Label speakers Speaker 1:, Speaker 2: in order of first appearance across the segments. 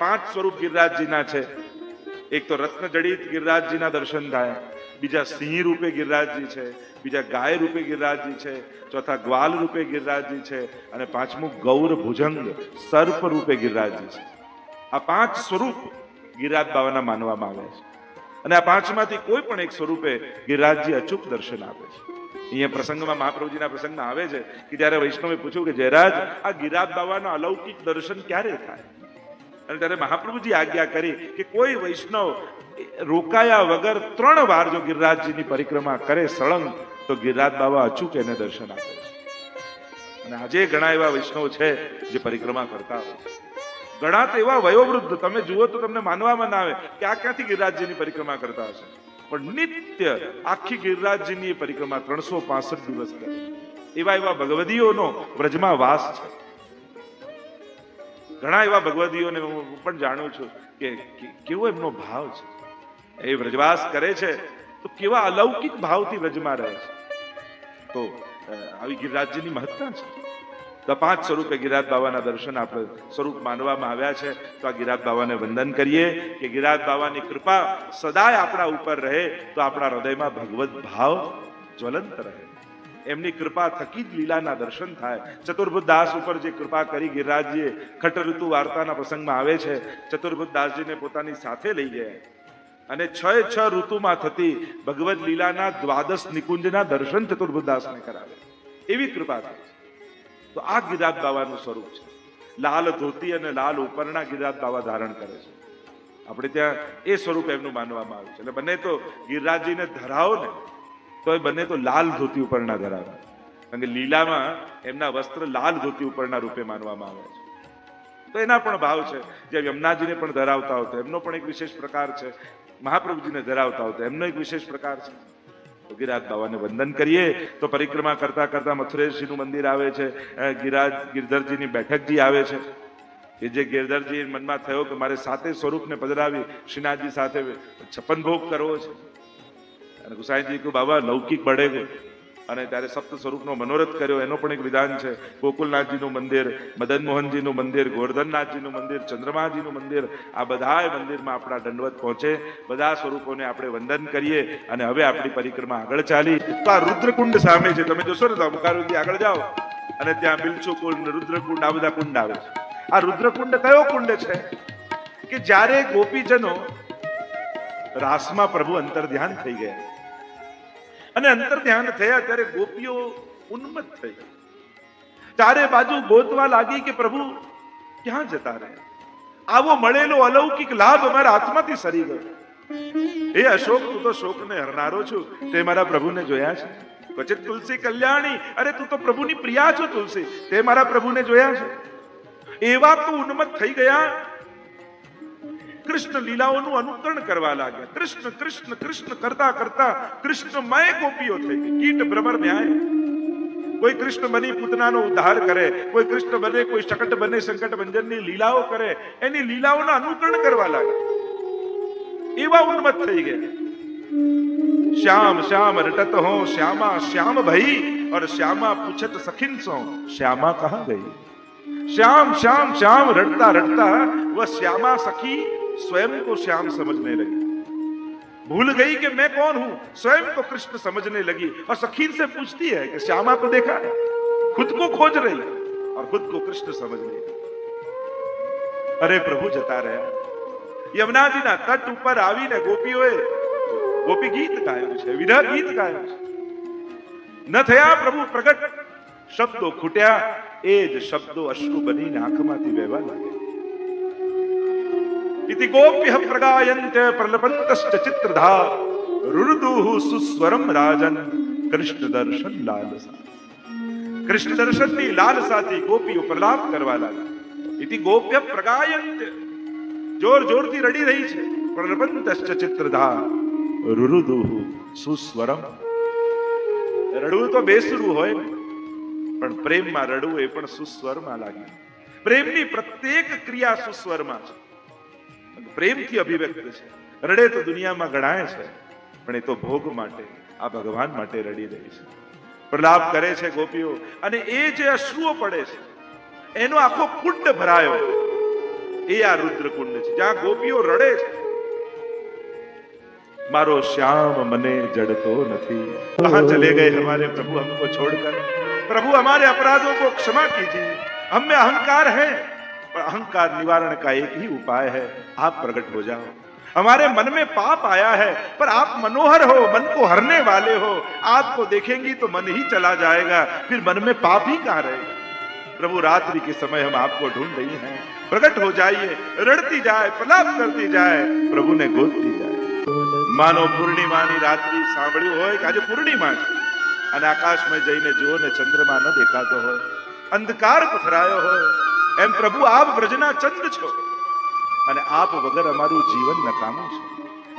Speaker 1: પાંચ સ્વરૂપ ગિરિરાજજીના છે. એક તો રત્નજડિત ગિરિરાજજીના દર્શન થાય, બીજા સિંહ રૂપે ગિરિરાજજી છે, બીજા ગાય રૂપે ગિરિરાજજી છે, ચોથા ગ્વાલ રૂપે ગિરિરાજજી છે, અને પાંચમું ગૌર ભુજંગ સર્પ રૂપે ગિરિરાજજી છે. આ પાંચ સ્વરૂપ ગિરિરાજ બાવાના માનવામાં આવે છે. અને આ પાંચમાંથી કોઈ પણ એક સ્વરૂપે ગિરિરાજજી અચૂક દર્શન આપે છે. અહીંયા પ્રસંગમાં મહાપ્રભુજીના પ્રસંગમાં આવે છે કે ત્યારે વૈષ્ણવે પૂછ્યું કે જયરાજ, આ ગિરિરાજ બાવાના અલૌકિક દર્શન ક્યારે થાય? અને ત્યારે મહાપ્રભુજી આજ્ઞા કરી કે કોઈ વૈષ્ણવ રોકાયા વગર 3 વાર જો ગિરિરાજજીની પરિક્રમા કરે સળંગ, તો ગિરિરાજ બાવા અચૂક એને દર્શન આપે છે. અને આજે ઘણા એવા વૈષ્ણવ છે જે પરિક્રમા કરતા હોય છે. ઘણા તો એવા વયોવૃદ્ધ, તમે જુઓ તો તમને માનવામાં ના આવે કે આ ક્યાંથી ગિરિરાજજીની પરિક્રમા કરતા હશે, પણ નિત્ય આખી ગિરિરાજજીની પરિક્રમા 365 દિવસ કરે. એવા ભગવદીઓનો વ્રજમાં વાસ છે. ઘણા એવા ભગવદીઓને હું પણ જાણું છું કે કેવો એમનો ભાવ છે. એ વ્રજવાસ કરે છે તો કેવા અલૌકિક ભાવથી વ્રજમાં રહે છે. તો આવી ગિરિરાજજીની મહત્તા છે. તો 5 સ્વરૂપે ગિરિરાજ બાવાના દર્શન આપણે સ્વરૂપ માનવામાં આવ્યા છે. તો આ ગિરિરાજ બાવાને વંદન કરીએ કે ગિરિરાજ બાવાની કૃપા સદાય આપણા ઉપર રહે, તો આપણા હૃદયમાં ભગવત ભાવ જ્વલંત રહે. એમની કૃપા થકી જ લીલાના દર્શન થાય. ચતુર્ભુજ દાસ ઉપર જે કૃપા કરી ગિરિરાજજીએ, ખટ ઋતુ વાર્તાના પ્રસંગમાં આવે છે, ચતુર્ભુજ દાસજીને પોતાની સાથે લઈ ગયા અને 6 ઋતુમાં થતી ભગવદ લીલાના 12 નિકુંજના દર્શન ચતુર્ભુજ દાસને કરાવે. એવી કૃપા થાય. તો આ ગિરિરાજ બાવાનું સ્વરૂપ છે. લાલ ધોતી અને લાલ ઉપરના ગિરિરાજ બાવા ધારણ કરે છે. આપણે ત્યાં એ સ્વરૂપ એમનું માનવામાં આવે છે. એટલે બંને તો ગિરિરાજજીને ધરાવો ને તો એ બંને તો લાલ ધોતી ઉપરના ધરાવે. કારણ કે લીલામાં એમના વસ્ત્ર લાલ ધોતી ઉપરના રૂપે માનવામાં આવે છે. તો એના પણ ભાવ છે. જે યમુનાજીને પણ ધરાવતા હોય તો એમનો પણ એક વિશેષ પ્રકાર છે. મહાપ્રભુજીને ધરાવતા હોય તો એમનો એક વિશેષ પ્રકાર છે. તો ગિરિરાજ બાવાને વંદન કરીએ. તો પરિક્રમા કરતા કરતા મથુરેશજીનું મંદિર આવે છે, ગિરધરજીની બેઠકજી આવે છે. કે જે ગિરધરજી મનમાં થયો કે મારે 7 સ્વરૂપને પધરાવી શ્રીનાથજી સાથે 56 ભોગ કરવો છે. અને ગુસાઈજી કહ્યું બાબા લૌકિક બળે, અને ત્યારે 7 સ્વરૂપનો મનોરથ કર્યો. એનો પણ એક વિધાન છે. ગોકુલનાથજીનું મંદિર, મદન મોહનજીનું મંદિર, ગોવર્ધનનાથજીનું મંદિર, ચંદ્રમાજીનું મંદિર, આ બધા મંદિરમાં આપણા દંડવત પહોંચે. બધા સ્વરૂપોને આપણે વંદન કરીએ અને હવે આપણી પરિક્રમા આગળ ચાલી. તો આ રુદ્રકુંડ સામે છે. તમે જોશો ને તો અમુકારુથી આગળ જાઓ અને ત્યાં બિલચુ કુંડ, રુદ્રકુંડ, આ બધા કુંડ આવે છે. આ રુદ્રકુંડ કયો કુંડ છે કે જ્યારે ગોપીજનો રાસમાં પ્રભુ અંતર ધ્યાન થઈ ગયા અને અંતર ધ્યાન થયા ત્યારે ગોપીઓ ઉન્મત્ત થઈ. ચારે બાજુ ગોતવા લાગી કે પ્રભુ ક્યાં જતા રહ્યા? આવો મળેલો અલૌકિક લાભ અમારા હાથમાંથી સરી ગયો. હે અશોક, તું તો શોકને હરનારો છું. તે મારા પ્રભુને જોયા છે? ક્વચિત તુલસી કલ્યાણી, અરે તું તો પ્રભુની પ્રિયા છો તુલસી, તે મારા પ્રભુને જોયા છે? એવા તો ઉન્મત્ત થઈ ગયા, કૃષ્ણ લીલાઓનું અનુકરણ કરવા લાગ્યા. કૃષ્ણ કૃષ્ણ કૃષ્ણ કરતા કરતા કૃષ્ણમય ગોપીઓ થઈ ગઈ. કીટ ભ્રમર ન્યાય. કોઈ કૃષ્ણ બની પૂતનાનો ઉદ્ધાર કરે, કોઈ કૃષ્ણ બને, કોઈ શકટ બને, સંકટ ભંજનની લીલાઓ કરે, એની લીલાઓનું અનુકરણ કરવા લાગ્યા. એવા ઉન્મત્ત થઈ ગયા. श्याम श्याम रटत हो श्यामा श्याम भई, और श्यामा पूछत सखिन सो श्यामा कहाँ गई? श्याम श्याम श्याम रटता रटता वह श्यामा सखी स्वयं को श्याम समझने लगी. भूल गई कि मैं कौन हूं, स्वयं को कृष्ण समझने लगी और सखी से पूछती है कि श्यामा को देखा है? खुद को खोज रही और खुद को कृष्ण समझ रही. अरे प्रभु जता રહ્યા. યમુનાજીના તટ ઉપર આવીને ગોપીઓએ ગોપી ગીત ગાયું છે, વિરહ ગીત ગાયું છે. ન થયા પ્રભુ પ્રગટ, શબ્દો ખૂટ્યા, એ જ શબ્દો અશ્રુ બનીને આંખમાંથી વહેવા લાગ્યા. इति गोप्यः प्रगायन्त प्रलपन्तश्च चित्रधा रुरुदुः सुस्वरम राजन कृष्ण दर्शन लालसा. कृष्ण दर्शनની લાલસાથી ગોપીઓ પ્રલાપ કરવા લાગી. इति गोप्यः प्रगायन्त, જોર જોરથી રડી રહી છે. પ્રલપन्तશ્ચ चित्रधा रुरुदुः सुस्वरમ. રડવું તો બેસડું હોય ને, પણ પ્રેમમાં રડવું એ પણ સુસ્વરમાં લાગે. પ્રેમની પ્રત્યેક ક્રિયા સુસ્વરમાં છે, પ્રેમથી અભિવ્યક્ત છે. રડે તો દુનિયામાં ગણાય છે, પણ એ તો ભોગ માટે, આ ભગવાન માટે રડી રહી છે. પ્રલાપ કરે છે ગોપીઓ, અને એ જે અશ્રુઓ પડે છે એનો આખો કુંડ ભરાયો. એ આ રુદ્રકુંડ છે, જ્યાં ગોપીઓ રડે છે, मारो श्याम मने जड़तो नहीं, कहां चले गए हमारे प्रभु हमको छोड़कर। प्रभु हमारे अपराधों को क्षमा कीजिए, हम में अहंकार है, पर अहंकार निवारण का एक ही उपाय है, आप प्रकट हो जाओ। हमारे मन में पाप आया है, पर आप मनोहर हो, मन को हरने वाले हो, आपको देखेंगी तो मन ही चला जाएगा, फिर मन में पाप ही कहां रहेगा। प्रभु रात्रि के समय हम आपको ढूंढ रही हैं, प्रकट हो जाइए। रड़ती जाए, प्रलाप करती जाए, प्रभु ने गोदती जाए। मानो પૂર્ણિમાની રાત્રિ સાંભળ્યું હોય કે આજે પૂર્ણિમા છે અને આકાશમાં જઈને જુઓ ને ચંદ્રમા ન દેખાતો હોય, અંધકાર પથરાયો હોય, એમ પ્રભુ આપ વ્રજના ચંદ છો અને આપ વગર અમારું જીવન નકામું છે।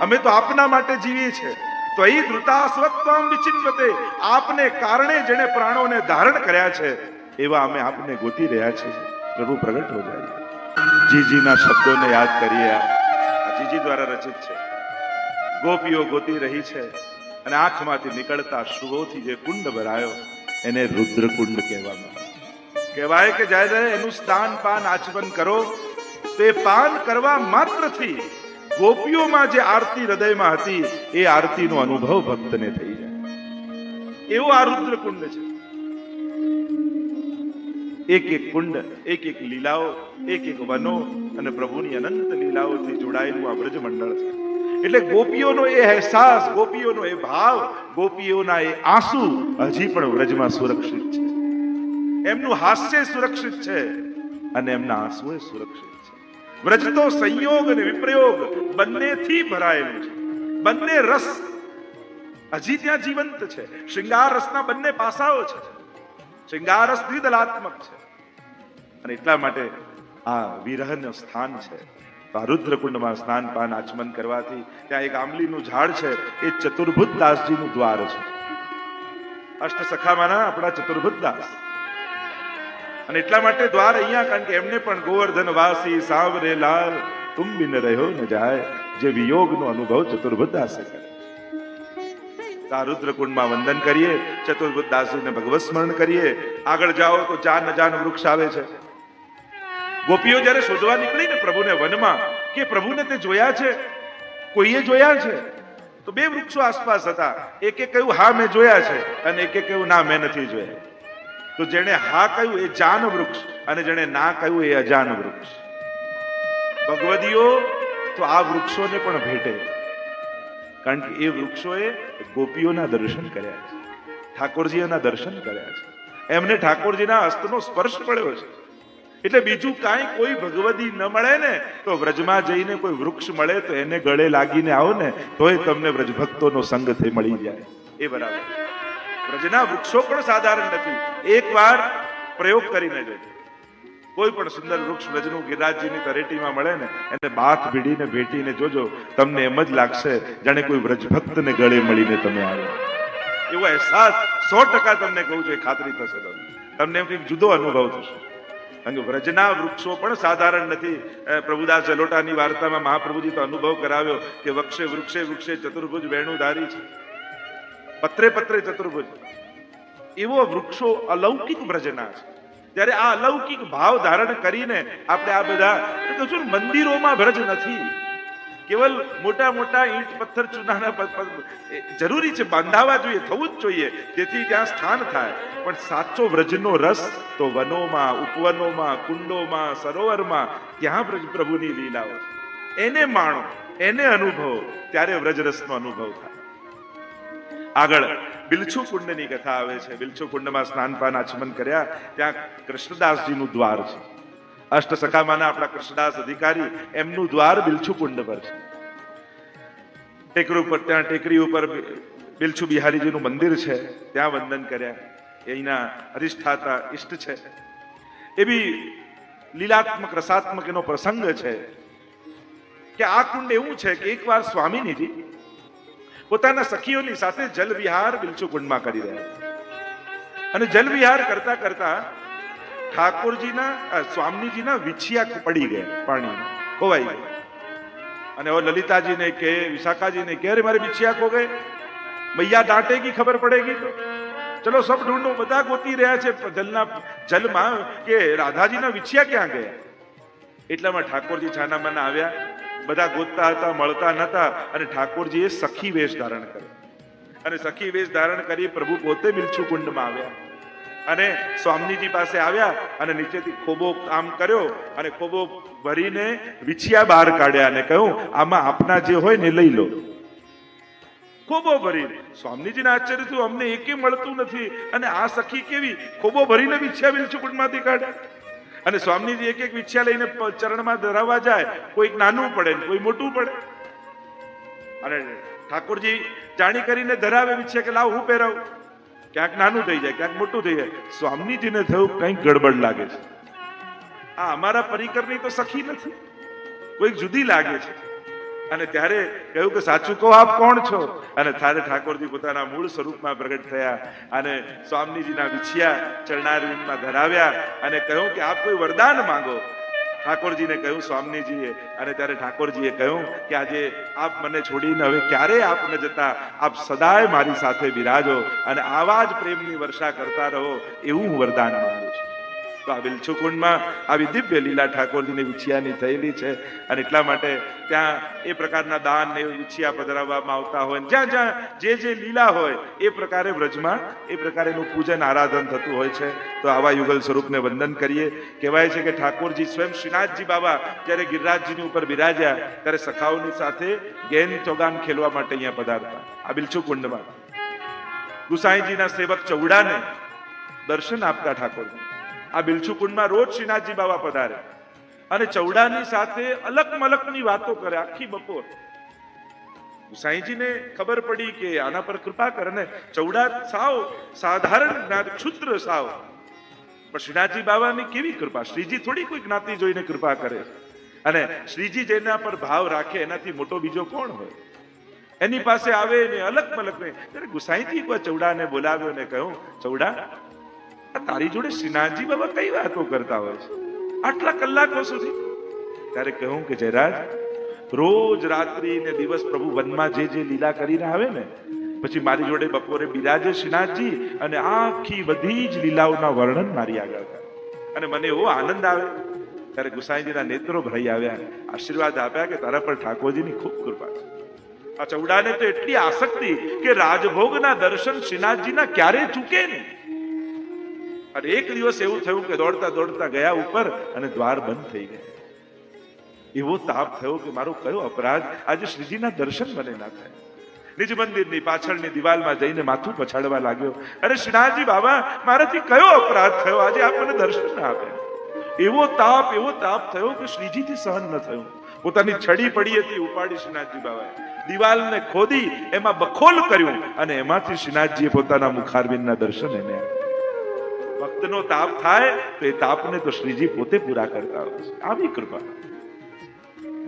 Speaker 1: અમે તો આપના માટે જીવીએ છીએ, તો અહીં ધૃતા સ્વત્વમ વિચિન્વતે, આપને કારણે જેણે પ્રાણોને ધારણ કર્યા છે એવા અમે આપને ગોતી રહ્યા છીએ। પ્રભુ પ્રગટ હો જાય। જીજીના શબ્દોને યાદ કરીએ। આ જીજી દ્વારા રચિત છે। ગોપીઓ ગોતી રહી છે અને આંખમાંથી નીકળતા શુભોથી જે કુંડ ભરાયો એને રુદ્રકુંડ કહેવામાં કહેવાય કે જ્યારે એનું સ્નાન પાન આચમન કરો તે પાન કરવા માત્રથી ગોપીઓમાં જે આરતી હૃદયમાં હતી એ આરતીનો અનુભવ ભક્તને થઈ જાય, એવો આ રુદ્રકુંડ છે। એક એક કુંડ, એક એક લીલાઓ, એક એક વનો અને પ્રભુની અનંત લીલાઓથી જોડાયેલું આ બ્રજ મંડળ છે। એટલે ગોપીઓનો એ અહેસાસ, ગોપીઓનો એ ભાવ, ગોપીઓના એ આંસુ હજી પણ વ્રજમાં સુરક્ષિત છે। એમનું હાસ્ય સુરક્ષિત છે અને એમના આંસુ સુરક્ષિત છે। વ્રજ તો સંયોગ અને વિપ્રયોગ બંનેથી ભરાયેલું છે। બંને રસ હજી ત્યાં જીવંત છે। શૃંગાર રસના બંને પાસાઓ છે। શૃંગાર રસ દ્વિદલાત્મક છે અને એટલા માટે આ વિરહનું સ્થાન છે। રુદ્રકુંડમાં સ્નાન પાન આચમન કરવાથી ત્યાં એક આંબલીનું ઝાડ છે, એ ચતુર્ભુજ દાસજીનું દ્વાર છે। અષ્ટ સખામાંના આપણા ચતુર્ભુજ દાસ, અને એટલા માટે દ્વાર અહીંયા કારણ કે એમને પણ ગોવર્ધન વાસી સાવરે લાલ તુમ બિન રહ્યો ન જાય, જે વિયોગનો અનુભવ ચતુર્ભુજ દાસે કર્યો। આ રુદ્રકુંડમાં વંદન કરીએ, ચતુર્ભુજ દાસજીને ભગવત સ્મરણ કરીએ। આગળ જાઓ તો જાન વૃક્ષ આવે છે। ગોપીઓ જ્યારે શોધવા નીકળી ને પ્રભુને વનમાં કે પ્રભુને તે જોયા છે, કોઈએ જોયા છે, તો બે વૃક્ષો આસપાસ હતા। એકે કહ્યું હા મેં જોયા છે અને એકે કહ્યું ના મેં નથી જોયા। તો જેણે હા કહ્યું એ જાન વૃક્ષ અને જેણે ના કહ્યું એ અજાન વૃક્ષ। ભગવદીઓ તો આ વૃક્ષોને પણ ભેટે, કારણ કે એ વૃક્ષોએ ગોપીઓના દર્શન કર્યા છે, ઠાકોરજીના દર્શન કર્યા છે, એમને ઠાકોરજીના હસ્તનો સ્પર્શ પડ્યો છે। એટલે બીજું કાંઈ કોઈ ભગવદી ન મળે ને તો વ્રજમાં જઈને કોઈ વૃક્ષ મળે તો એને ગળે લાગીને આવો ને તોય તમને વ્રજભક્તોનો સંગ થઈ મળી જાય, એ બરાબર। વ્રજના વૃક્ષો પણ સાધારણ નથી। એકવાર પ્રયોગ કરીને જોજો, કોઈ પણ સુંદર વૃક્ષ વ્રજનું ગિરિરાજજીની તરેટીમાં મળે ને એને બાથ ભીડીને ભેટીને જોજો, તમને એમ જ લાગશે જાણે કોઈ વ્રજભક્તને ગળે મળીને તમે આવ્યો, એવો અહેસાસ 100% તમને કહું છું, ખાતરી થશે તમને એમ કંઈક જુદો અનુભવ થશે। કારણ કે વ્રજના વૃક્ષો પણ સાધારણ નથી। પ્રભુદાસ જલોટાની વાર્તામાં મહાપ્રભુજી તો અનુભવ કરાવ્યો કે વૃક્ષે વૃક્ષે વૃક્ષે ચતુર્ભુજ વેણુધારી છે, પત્રે પત્રે ચતુર્ભુજ, એવો વૃક્ષો અલૌકિક વ્રજના છે। ત્યારે આ અલૌકિક ભાવ ધારણ કરીને આપણે આ બધા મંદિરોમાં વ્રજ નથી, કેવલ મોટા મોટા ઈંટ પથ્થર ચૂનાના જરૂરી છે, બાંધાવા જોઈએ, થવું જ જોઈએ, જેથી ત્યાં સ્થાન થાય, પણ સાચો વ્રજનો રસ તો વનોમાં, ઉપવનોમાં, કુંડોમાં, સરોવરમાં, ત્યાં પ્રભુની લીલાઓ છે। એને માણો, એને અનુભવો, ત્યારે વ્રજરસનો અનુભવ થાય। આગળ બિલછુ કુંડની કથા આવે છે। બિલછુ કુંડમાં સ્નાન પાન આચમન કર્યા, ત્યાં કૃષ્ણદાસજીનું દ્વાર છે। અષ્ટ સખામાંના આપણા કૃષ્ણદાસ અધિકારી, એમનું દ્વાર બિલછુ કુંડ પર છે। ટેકરી ઉપર, ત્યાં ટેકરી ઉપર બિલછુ બિહારીજીનું મંદિર છે, ત્યાં વંદન કર્યા। એના અધિષ્ઠાતા ઈષ્ટ છે। એવી લીલાત્મક રસાત્મક એનો પ્રસંગ છે કે આ કુંડ એવું છે કે એકવાર સ્વામીજી પોતાના સખીઓની સાથે જલ વિહાર બિલછુ કુંડમાં કરી રહ્યા, અને જલ વિહાર કરતા કરતા ઠાકોરજીના સ્વામીજીના વિછિયા પડી ગયા, પાણીમાં ખોવાઈ ગયા, અને લલિતાજીને કે વિશાખાજીને કે અરે મારે વિછિયા ખો ગए, મૈયા डांटेगी, ખબર પડેगी તો ચલો સબ ઢૂંઢો। બધા ગોતી રહ્યા છે જલમાં કે રાધાજીના વિછિયા ક્યાં ગયા। એટલામાં ઠાકોરજી છાનામાના આવ્યા, બધા ગોતતા હતા, મળતા નતા, અને ઠાકોરજીએ સખી વેશ ધારણ કર્યો, અને સખી વેશ ધારણ કરી પ્રભુ પોતે બિલછુ કુંડમાં આવ્યા, અને સ્વામીજી પાસે આવ્યા, અને નીચેથી ખોબો કામ કર્યો, અને ખોબો ભરીને વિછિયા બહાર કાઢ્યા, અને કહ્યું આમાં આપના જે હોય ને લઈ લો. ખોબો ભરીને સ્વામીજીના આશ્ચર્ય થયું, અમને એકે મળતું નથી, અને આ સખી કેવી ખોબો ભરીને વિછિયા બિલછુ કુંડમાંથી કાઢે. અને સ્વામીજી એક એક વિછિયા લઈને ચરણમાં ધરાવવા જાય, કોઈક નાનું પડે ને કોઈ મોટું પડે, અને ઠાકોરજી જાણી કરીને ધરાવે વિછિયા કે લાવ હું પહેરાવું, ક્યાંક નાનું થઈ જાય, ક્યાંક મોટું થઈ જાય. સ્વામીજીને થયું કંઈક ગડબડ લાગે છે, આ અમારા પરિકરની તો સખી નથી, કોઈક જુદી લાગે છે. અને ત્યારે કહ્યું કે સાચું કહો આપ કોણ છો? અને ત્યારે ઠાકોરજી પોતાના મૂળ સ્વરૂપમાં પ્રગટ થયા, અને સ્વામીજીના વિછિયા ચરણારવિંદમાં ધરાવ્યા, અને કહ્યું કે આપ કોઈ વરદાન માંગો. ઠાકોરજીને કહ્યું સ્વામીજીએ, અને ત્યારે ઠાકોરજીએ કહ્યું કે આજે આપ મને છોડીને હવે ક્યારે આપ ન જતા, આપ સદાય મારી સાથે બિરાજો, અને આવા જ પ્રેમની વર્ષા કરતા રહો, એવું હું વરદાન માંગુ છું. તો આ બિલછુ કુંડમાં આવી દિવ્ય લીલા ઠાકોરજીની વિછિયાની થયેલી છે, અને એટલા માટે ત્યાં એ પ્રકારના દાન ને વિછિયા પધરાવવામાં આવતા હોય, જ્યાં જ્યાં જે લીલા હોય એ પ્રકારે વ્રજમાં એ પ્રકારેનું પૂજન આરાધન થતું હોય છે. તો આવા યુગલ સ્વરૂપને વંદન કરીએ. કહેવાય છે કે ઠાકોરજી સ્વયં શ્રીનાથજી બાબા જ્યારે ગિરિરાજજીની ઉપર બિરાજ્યા, ત્યારે સખાઓની સાથે ગેન ચોગાન ખેલવા માટે અહીંયા પધારતા આ બિલછુ કુંડમાં. ગુસાઈજીના સેવક ચૌડાને દર્શન આપતા ઠાકોરજી આ બિલછુ કુંડમાં રોજ શ્રીનાથજી બાબા પધારે, અને ચૌડાની સાથે અલક મલકની વાતો કરે આખી બપોર. ગુસાઈજીને ખબર પડી કે આના પર કૃપા કરે, ને ચૌડા સાવ સાધારણ જ્ઞાતિ, ક્ષુદ્ર સાવ, પણ શ્રીનાથજી બાબાની કેવી કૃપા! શ્રીજી થોડી કોઈ જ્ઞાતિ જોઈને કૃપા કરે, અને શ્રીજી જેના પર ભાવ રાખે એનાથી મોટો બીજો કોણ હોય? એની પાસે આવે ને અલક મલક ને. ત્યારે ગુસાઈજી ચૌડાને બોલાવ્યો ને કહ્યું, ચૌડા તારી જોડે શ્રીનાથજી બાબા કઈ વાતો કરતા હોય છે આટલા કલાકો સુધી? ત્યારે કહ્યું કે જયરાજ, રોજ રાત્રિ ને દિવસ પ્રભુ વનમાં જે લીલા કરીને આવે ને, પછી મારી જોડે બપોરે બિરાજે શ્રીનાથજી, અને આખી બધી જ લીલાઓના વર્ણન મારી આગળ કરે, અને મને એવો આનંદ આવે. ત્યારે ગુસાઈજીના નેત્રો ભરાઈ આવ્યા, આશીર્વાદ આપ્યા કે તારા પર ઠાકોરજીની ખૂબ કૃપા છે. આ ચૌડાને તો એટલી આસક્તિ કે રાજભોગના દર્શન શ્રીનાથજીના ક્યારે ચૂકે નહીં. અને એક દિવસ એવું થયું કે દોડતા દોડતા ગયા ઉપર, અને દ્વાર બંધ થઈ ગયા. એવો તાપ થયો કે મારો કયો અપરાધ, આજે શ્રીજીના દર્શન મને ના થાય. નિજ મંદિરની પાછળની દિવાલમાં જઈને માથું પછાડવા લાગ્યો, અરે શ્રીનાથજી બાબા, મારાથી કયો અપરાધ થયો, આજે આપ મને દર્શન ના આપે. એવો તાપ થયો કે શ્રીજીથી સહન ન થયું. પોતાની છડી પડી હતી, ઉપાડી શ્રીનાથજી બાબાએ દિવાલને ખોદી એમાં બખોલ કર્યું, અને એમાંથી શ્રીનાથજીએ પોતાના મુખારવિંદના દર્શન એને આપ્યા. ભક્તનો તાપ થાય તો એ તાપને તો શ્રીજી પોતે પૂરા કરતા હોય છે. આવી કૃપા.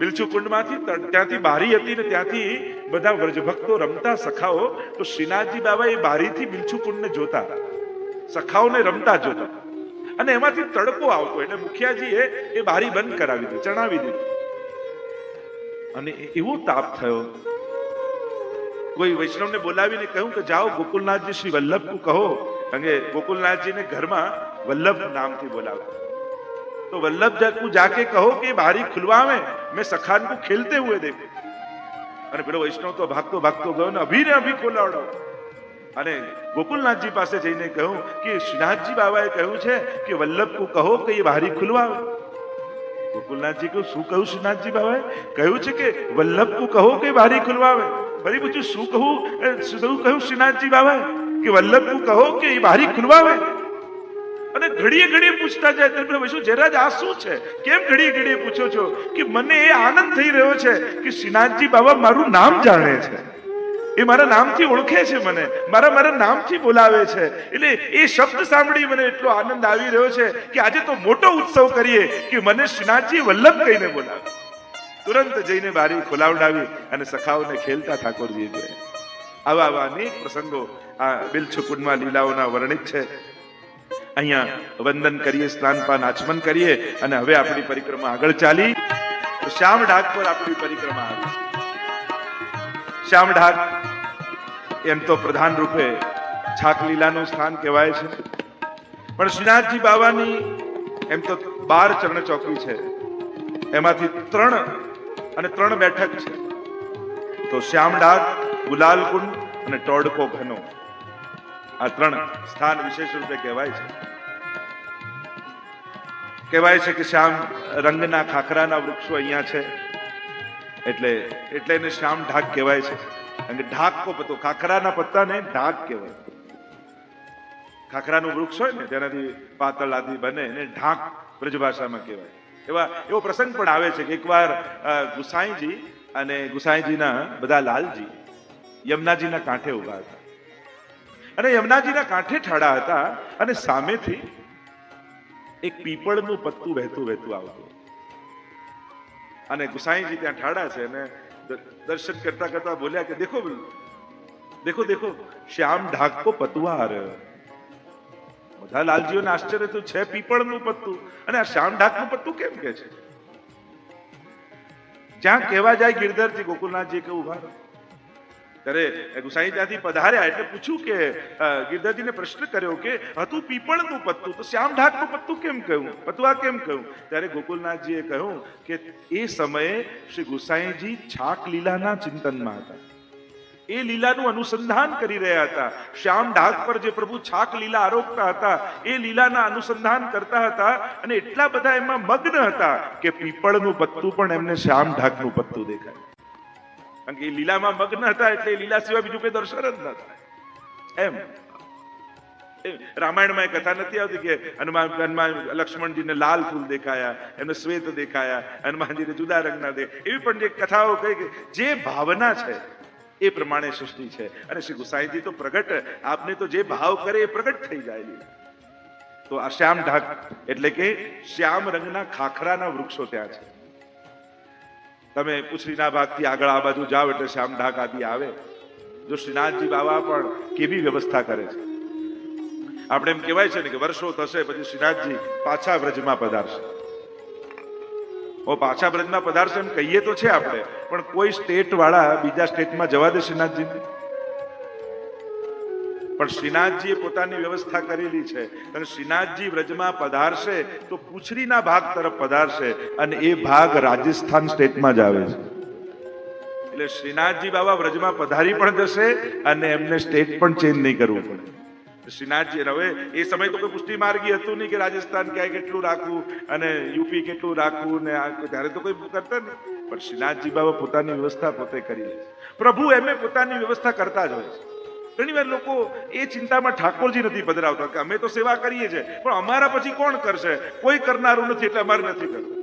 Speaker 1: બિલછુ કુંડમાંથી ત્યાંથી બારી હતી, ને ત્યાંથી બધા વ્રજભક્તો રમતા સખાઓ, તો શ્રીનાથજી બાબા એ બારીથી બિલછુ કુંડને જોતા, સખાઓને રમતા જોતા, અને એમાંથી તડકો આવતો, એટલે મુખિયાજીએ એ બારી બંધ કરાવી દીધી, ચણાવી દીધી. અને એવો તાપ થયો, કોઈ વૈષ્ણવને બોલાવીને કહ્યું કે જાઓ ગોકુલનાથજી શ્રી વલ્લભ કો કહો, કારણ કે ગોકુલનાથજીને ઘરમાં વલ્લભ નામથી બોલાવે. तो वल्लभ को जाके कहो कि बारी खुलवावे, मैं सखान को खेलते हुए देखूं. અને પેલો વૈષ્ણવ તો ભાગતો ભાગતો ગયો ને અભી ને અભી ખોલાવડો. અને ગોકુલનાથજી પાસે જઈને કહ્યું કે શ્રીનાથજી બાબાએ કહ્યું છે કે વલ્લભ કો કહો કે એ બારી ખુલવાવે. ગોકુલનાથજી કહ્યું શું કહ્યું શ્રીનાથજી બાબાએ? કહ્યું છે કે વલ્લભ કો કહો કે બારી ખુલવાવે. ફરી પૂછ્યું શું કહ્યું શ્રીનાથજી બાબાએ? કે વલ્લભ કો કહો કે એ બારી ખુલવાવે. અને ઘડીએ ઘડીએ પૂછતા જાય તો વૈષ્ણવ જયરાજ આ શું છે, કેમ ઘડીએ ઘડીએ પૂછો છો? કે મને એ આનંદ થઈ રહ્યો છે કે શ્રીનાથજી બાબા મારું નામ જાણે છે, એ મારા નામથી ઓળખે છે, મને મારા નામથી બોલાવે છે. એટલે એ શબ્દ સાંભળી મને એટલો આનંદ આવી રહ્યો છે કે આજે તો મોટો ઉત્સવ કરીએ કે મને શ્રીનાથજી વલ્લભ કહીને બોલાવે. તુરંત જઈને બારી ખોલાવડાવી અને સખાઓને ખેલતા ઠાકોરજીએ જોયા. આવા અનેક પ્રસંગો આ બિલછુ કુંડમાં લીલાઓના વર્ણિત છે. અહીંયા વંદન કરીએ, સ્નાનપાન આચમન કરીએ અને હવે આપણી પરિક્રમા આગળ ચાલી. શ્યામ ઢાક પર આપણી પરિક્રમા આવી. શ્યામ ઢાક એમ તો પ્રધાન રૂપે છાક લીલાનું સ્થાન કહેવાય છે, પણ શ્રીનાથજી બાબાની એમ તો 12 ચરણ ચોકી છે. એમાંથી 3 અને 3 બેઠક છે. તો શ્યામડાગ, ગુલાલકુંડ અને ટોડકો ઘનો, આ 3 સ્થાન વિશેષ રૂપે કહેવાય છે. કહેવાય છે કે શ્યામ રંગના ખાખરાના વૃક્ષો અહીંયા છે, એટલે એને શ્યામ ઢાક કહેવાય છે. કારણ કે ઢાક કો પત્તો, ખાખરાના પત્તાને ઢાક કહેવાય. ખાખરાનું વૃક્ષ હોય ને તેનાથી પાતળ આદિ બને એને ઢાક બ્રજભાષામાં કહેવાય. એવો પ્રસંગ પણ આવે છે કે એકવાર ગુસાઈજી અને ગુસાઈજીના બધા લાલજી યમુનાજીના કાંઠે ઉભા હતા અને યમુનાજીના કાંઠે ઠાડા હતા અને સામેથી એક પીપળનું પત્તું વહેતું આવતું અને ગુસાઈજી ત્યાં ઠાડા છે અને દર્શન કરતા કરતા બોલ્યા કે દેખો દેખો દેખો શ્યામ ઢાક કો પતુઆ આ રહ્યો. બધા લાલજીઓને આશ્ચર્ય થયું, છે પીપળનું પત્તું અને આ શ્યામ ઢાકનું પત્તું કેમ કે છે? જ્યાં કહેવા જાય ગિરધરજી ગોકુલનાથજી કે ઉભા રહો. ત્યારે ગુસાઈ ત્યાંથી પધાર્યા એટલે પૂછ્યું કે ગિરધરજીને પ્રશ્ન કર્યો કે હતું પીપળનું પત્તું તો શ્યામ ઢાકનું પત્તું કેમ કહ્યું, પતુઆ કેમ કહ્યું? ત્યારે ગોકુલનાથજીએ કહ્યું કે એ સમયે શ્રી ગુસાઈજી છાક લીલાના ચિંતનમાં હતા, એ લીલાનું અનુસંધાન કરી રહ્યા હતા. શ્યામ ઢાક પર જે પ્રભુ છાક લીલા આરોપતા હતા એ લીલાના અનુસંધાન કરતા હતા અને એટલા બધા એમાં મગ્ન હતા કે પીપળનું પત્તું પણ એમને શ્યામ ઢાકનું પત્તું દેખાય. કારણ કે એ લીલામાં મગ્ન હતા એટલે લીલા સિવાય બીજું કઈ દર્શન જ ન થાય. એમ રામાયણમાં એ કથા નથી આવતી કે હનુમાન લક્ષ્મણજીને લાલ ફૂલ દેખાયા, એમને શ્વેત દેખાયા, હનુમાનજીને જુદા રંગના દે, એવી પણ જે કથાઓ કહી કે જે ભાવના છે એ પ્રમાણે સૃષ્ટિ છે. અને શ્રી ગુસાઈજી તો પ્રગટ, આપને તો જે ભાવ કરે એ પ્રગટ થઈ જાય. તો આ શ્યામ ઢાક એટલે કે શ્યામ રંગના ખાખરાના વૃક્ષો ત્યાં છે. તમે પુછડીના ભાગથી આગળ આ બાજુ જાઓ એટલે શ્યામ ઢાક આદિ આવે. જો શ્રીનાથજી બાબા પણ કેવી વ્યવસ્થા કરે છે. આપણે એમ કહેવાય છે ને કે વર્ષો થશે પછી શ્રીનાથજી પાછા વ્રજમાં પધારશે. પાછા વ્રજમાં પધારશે એમ કહીએ તો છે આપણે, પણ કોઈ સ્ટેટ વાળા બીજા સ્ટેટમાં જવા દે શ્રીનાથજીને? પણ શ્રીનાથજીએ પોતાની વ્યવસ્થા કરેલી છે અને શ્રીનાથજી વ્રજમાં પધારશે તો પૂછડીના ભાગ તરફ પધારશે અને એ ભાગ રાજસ્થાન સ્ટેટમાં જ આવે છે. એટલે શ્રીનાથજી બાબા વ્રજમાં પધારી પણ જશે અને એમને સ્ટેટ પણ ચેન્જ નહીં કરવું પડે. શ્રીનાથજી હવે એ સમય તો કોઈ પુષ્ટિ માર્ગી હતું નહીં કે રાજસ્થાન ક્યાંય કેટલું રાખવું અને યુપી કેટલું રાખવું ને ત્યારે તો કોઈ કરતા નહીં. પણ શ્રીનાથજી બાબા પોતાની વ્યવસ્થા પોતે કરી લે છે. પ્રભુ એમને પોતાની વ્યવસ્થા કરતા જ હોય છે. ઘણી વાર લોકો એ ચિંતામાં ઠાકોરજી નથી પધરાવતા કે અમે તો સેવા કરીએ છીએ પણ અમારા પછી કોણ કરશે, કોઈ કરનારું નથી એટલે અમારે નથી કરવું.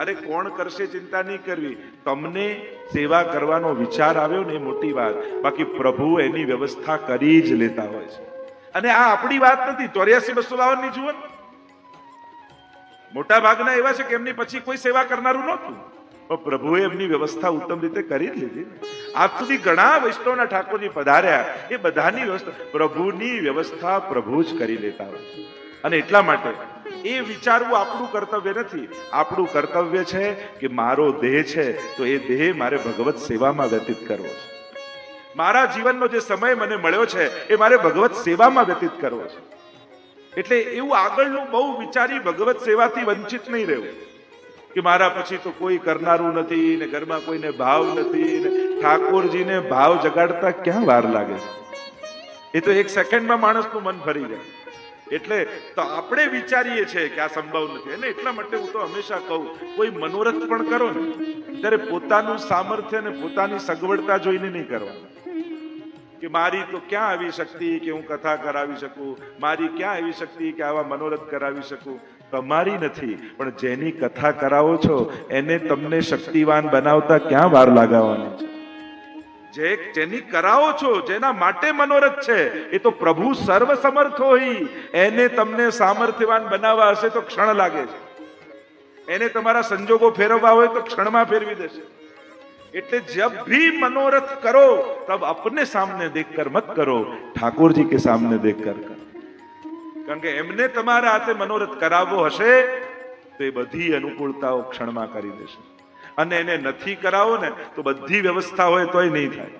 Speaker 1: અરે કોણ કરશે ચિંતા નહીં કરવી, તમને સેવા કરવાનો વિચાર આવ્યો ને એ મોટી વાત. બાકી પ્રભુ એની વ્યવસ્થા કરી જ લેતા હોય છે. અને આ આપણી વાત નથી. 84-252 ની જુઓ, મોટા ભાગના એવા છે કે એમની પછી કોઈ સેવા કરનારું નહોતું, પણ પ્રભુએ એમની વ્યવસ્થા ઉત્તમ રીતે કરી જ લીધી. આજ સુધી ઘણા વૈષ્ણવના ઠાકોરજી પધાર્યા, એ બધાની વ્યવસ્થા પ્રભુની વ્યવસ્થા પ્રભુ જ કરી લેતા હોય છે. અને એટલા માટે એ વિચારવું આપણું કર્તવ્ય નથી. આપણું કર્તવ્ય છે કે મારો દેહ છે તો એ દેહ મારે ભગવત સેવામાં વ્યતીત કરવો છે. મારા જીવનનો જે સમય મને મળ્યો છે એ મારે ભગવત સેવામાં વ્યતીત કરવો છે. એટલે એવું આગળનું બહુ વિચારી ભગવત સેવાથી વંચિત નહીં રહેવું કે મારા પછી તો કોઈ કરનારું નથી ને ઘરમાં કોઈને ભાવ નથી ને ઠાકોરજીને ભાવ જગાડતા ક્યાં વાર લાગે છે? એ તો એક સેકન્ડમાં માણસનું મન ભરી જાય. એટલે તો આપણે વિચારીએ છીએ કે આ સંભવ નથી. અને એટલા માટે હું તો હંમેશા કહું, કોઈ મનોરથ પણ કરો ને ત્યારે પોતાનું સામર્થ્ય ને પોતાની સગવડતા જોઈને નહીં કરવાનું કે મારી તો ક્યાં આવી શક્તિ કે હું કથા કરાવી શકું, મારી ક્યાં આવી શક્તિ કે આવા મનોરથ કરાવી શકું. તમારી નથી, પણ જેની કથા કરાવો છો એને તમને શક્તિવાન બનાવતા ક્યાં વાર લગાવવાની છે? જેની કરાવો છો, જેના માટે મનોરથ છે, એ તો પ્રભુ સર્વ સમર્થ હોય. એને તમને સામર્થ્યવાન બનાવવા હશે તો ક્ષણ લાગે છે. એને તમારા સંજોગો ફેરવવા હોય તો ક્ષણમાં ફેરવી દેશે. એટલે જબ भी मनोरथ करो तब अपने सामने देखकर मत करो, ठाकुर जी के सामने देखकर करो. કારણ કે એમને તમારા હાથે મનોરથ કરાવવો હશે તો એ બધી અનુકૂળતાઓ ક્ષણમાં કરી દેશે. અને એને નથી કરાવો ને તો બધી વ્યવસ્થા હોય તોય નહીં થાય.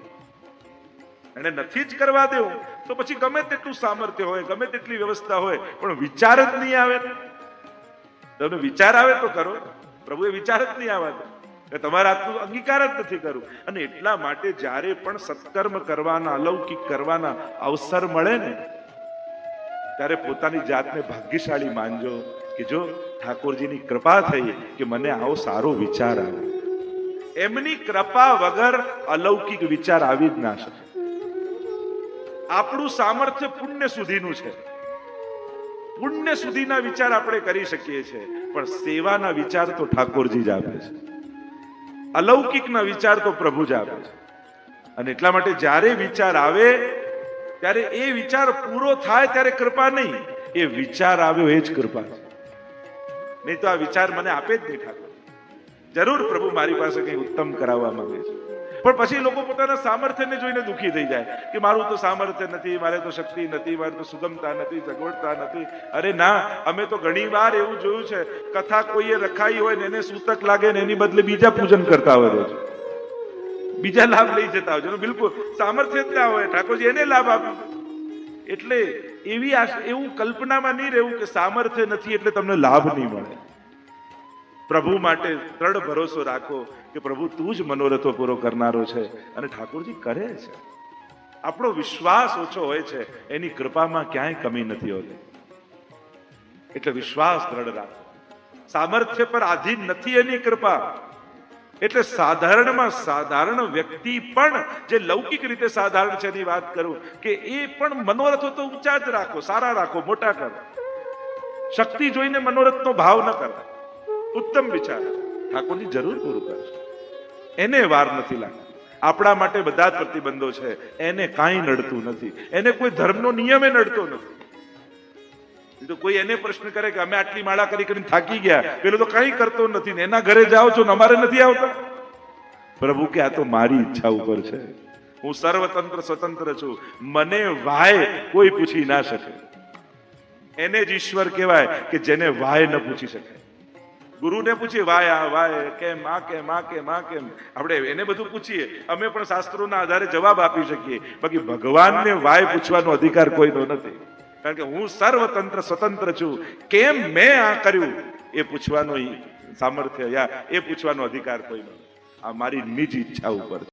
Speaker 1: એને નથી જ કરવા દેવું તો પછી ગમે તેટલું સામર્થ્ય હોય, ગમે તેટલી વ્યવસ્થા હોય, પણ વિચાર જ નહીં આવે. તમે વિચાર આવે તો કરો. પ્રભુએ વિચાર જ નહીં આવવા દે કે તમારા હાથનું અંગીકાર જ નથી કરવું. અને એટલા માટે જ્યારે પણ સત્કર્મ કરવાના, અલૌકિક કરવાના અવસર મળે ને ત્યારે પોતાની જાતને ભાગ્યશાળી માનજો કે જો ઠાકોરજીની કૃપા થઈ કે મને આવો સારો વિચાર આવ્યો. એમની કૃપા વગર અલૌકિક વિચાર આવી જ ના શકે. આપણું સામર્થ્ય પુણ્ય સુધીનું છે. પુણ્ય સુધીના વિચાર આપણે કરી શકીએ છીએ, પણ સેવાના વિચાર તો ઠાકોરજી જ આપે છે. અલૌકિકના વિચાર તો પ્રભુ જ આપે છે. અને એટલા માટે જ્યારે વિચાર આવે ત્યારે એ વિચાર પૂરો થાય ત્યારે કૃપા નહીં, એ વિચાર આવ્યો એ જ કૃપા છે. નહીં તો આ વિચાર મને આપે જ નહીં ઠાકોર. જરૂર પ્રભુ મારી પાસે કંઈ ઉત્તમ કરાવવા માંગે છે, પણ પછી લોકો પોતાના સામર્થ્યને જોઈને દુઃખી થઈ જાય કે મારું તો સામર્થ્ય નથી, મારે તો શક્તિ નથી, મારે તો સુગમતા નથી, સગવડતા નથી. અરે ના, અમે તો ઘણી વાર એવું જોયું છે, કથા કોઈએ રખાઈ હોય ને એને સૂતક લાગે ને એની બદલે બીજા પૂજન કરતા હોય છે, બીજા લાભ લઈ જતા હોય છે. બિલકુલ સામર્થ્ય જ ના હોય, ઠાકોરજી એને લાભ આપ્યો. એટલે એવું કલ્પનામાં નહીં રહેવું કે સામર્થ્ય નથી એટલે તમને લાભ નહીં મળે. પ્રભુ માટે દ્રઢ ભરોસો રાખો કે પ્રભુ તું જ મનોરથો પૂરો કરનારો છે, અને ઠાકોરજી કરે છે. આપણો વિશ્વાસ ઓછો હોય છે, એની કૃપામાં ક્યાંય કમી નથી હોતી. એટલે વિશ્વાસ દ્રઢ રાખો. સામર્થ્ય પર આધીન નથી એની કૃપા. એટલે સાધારણમાં સાધારણ વ્યક્તિ પણ, જે લૌકિક રીતે સાધારણ છે એની વાત કરું, કે એ પણ મનોરથો તો ઊંચા જ રાખો, સારા રાખો, મોટા કરો. શક્તિ જોઈને મનોરથનો ભાવ ન કરો. ઉત્તમ વિચાર ઠાકોરજી જરૂર પૂરું કરશે. એને વાર નથી લાગતી. આપણા માટે બધા જ પ્રતિબંધો છે, એને કાંઈ નડતું નથી. એને કોઈ ધર્મનો નિયમે નડતો નથી. તો કોઈ એને પ્રશ્ન કરે કે અમે આટલી માળા કરી કરીને થાકી ગયા, પેલો તો કઈ કરતો નથી ને એના ઘરે જાઓ છો ને અમારે નથી આવતા. પ્રભુ કે આ તો મારી ઈચ્છા ઉપર છે. હું સર્વતંત્ર સ્વતંત્ર છું, મને વાય કોઈ પૂછી ના શકે. એને જ ઈશ્વર કહેવાય કે જેને વાય ન પૂછી શકે. ગુરુને પૂછીએ વાય આ વાય કેમ, આ કેમ, આ કેમ, આ કેમ, આપણે એને બધું પૂછીએ, અમે પણ શાસ્ત્રોના આધારે જવાબ આપી શકીએ. બાકી ભગવાનને વાય પૂછવાનો અધિકાર કોઈનો નથી. કારણ કે હું સર્વતંત્ર સ્વતંત્ર છું, કેમ મેં આ કર્યું એ પૂછવાનો સામર્થ્ય યા એ પૂછવાનો અધિકાર કોઈનો. આ મારી નિજ ઈચ્છા ઉપર